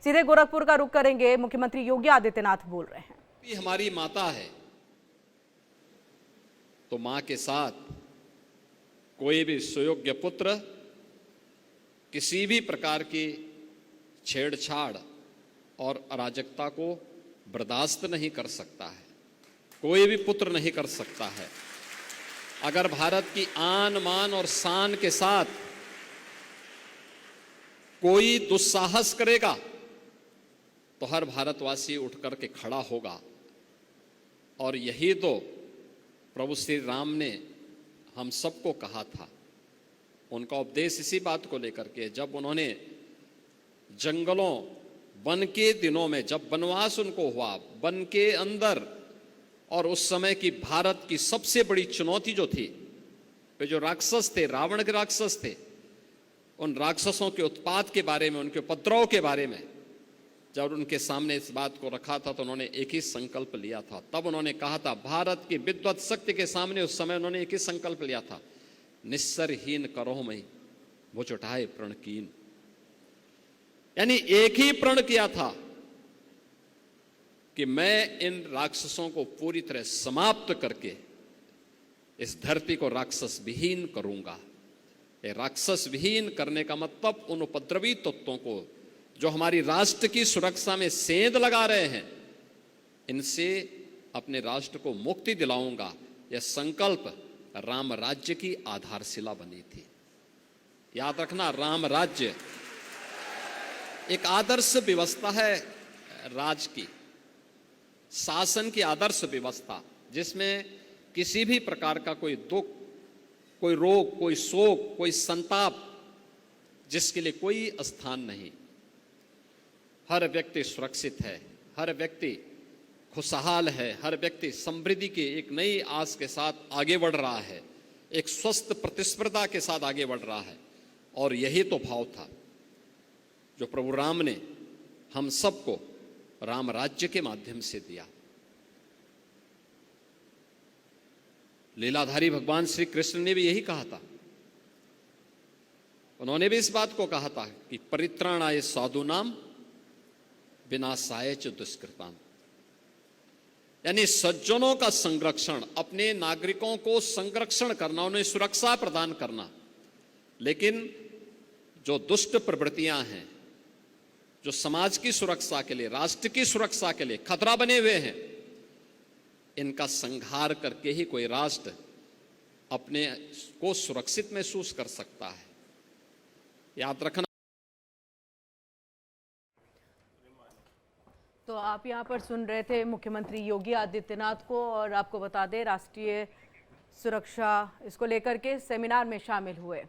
सीधे गोरखपुर का रुख करेंगे। मुख्यमंत्री योगी आदित्यनाथ बोल रहे हैं। ये हमारी माता है, तो मां के साथ कोई भी सुयोग्य पुत्र किसी भी प्रकार की छेड़छाड़ और अराजकता को बर्दाश्त नहीं कर सकता है। कोई भी पुत्र नहीं कर सकता है। अगर भारत की आन मान और शान के साथ कोई दुस्साहस करेगा तो हर भारतवासी उठ करके खड़ा होगा। और यही तो प्रभु श्री राम ने हम सबको कहा था। उनका उपदेश इसी बात को लेकर के, जब उन्होंने जंगलों वन के दिनों में, जब वनवास उनको हुआ वन के अंदर, और उस समय की भारत की सबसे बड़ी चुनौती जो थी, वे जो राक्षस थे, रावण के राक्षस थे, उन राक्षसों के उत्पात के बारे में, उनके उपद्रव के बारे में जब उनके सामने इस बात को रखा था तो उन्होंने एक ही संकल्प लिया था। तब उन्होंने कहा था, भारत की विद्वत शक्ति के सामने उस समय उन्होंने एक ही संकल्प लिया था, निस्सरहीन करो मई मुझ उठाए प्रण कीन। यानी एक ही प्रण किया था कि मैं इन राक्षसों को पूरी तरह समाप्त करके इस धरती को राक्षस विहीन करूंगा। ये राक्षस विहीन करने का मतलब उन उपद्रवी तत्वों को जो हमारी राष्ट्र की सुरक्षा में सेंध लगा रहे हैं, इनसे अपने राष्ट्र को मुक्ति दिलाऊंगा। यह संकल्प राम राज्य की आधारशिला बनी थी। याद रखना, राम राज्य एक आदर्श व्यवस्था है, राज की, शासन की आदर्श व्यवस्था, जिसमें किसी भी प्रकार का कोई दुख, कोई रोग, कोई शोक, कोई संताप, जिसके लिए कोई स्थान नहीं। हर व्यक्ति सुरक्षित है, हर व्यक्ति खुशहाल है, हर व्यक्ति समृद्धि की एक नई आस के साथ आगे बढ़ रहा है, एक स्वस्थ प्रतिस्पर्धा के साथ आगे बढ़ रहा है। और यही तो भाव था जो प्रभु राम ने हम सबको राम राज्य के माध्यम से दिया। लीलाधारी भगवान श्री कृष्ण ने भी यही कहा था। उन्होंने भी इस बात को कहा था कि परित्राणाय साधूनाम विनाशाय च दुष्कृताम। यानी सज्जनों का संरक्षण, अपने नागरिकों को संरक्षण करना, उन्हें सुरक्षा प्रदान करना। लेकिन जो दुष्ट प्रवृत्तियां हैं, जो समाज की सुरक्षा के लिए, राष्ट्र की सुरक्षा के लिए खतरा बने हुए हैं, इनका संहार करके ही कोई राष्ट्र अपने को सुरक्षित महसूस कर सकता है। याद रखना। तो आप यहाँ पर सुन रहे थे मुख्यमंत्री योगी आदित्यनाथ को, और आपको बता दें राष्ट्रीय सुरक्षा इसको लेकर के सेमिनार में शामिल हुए।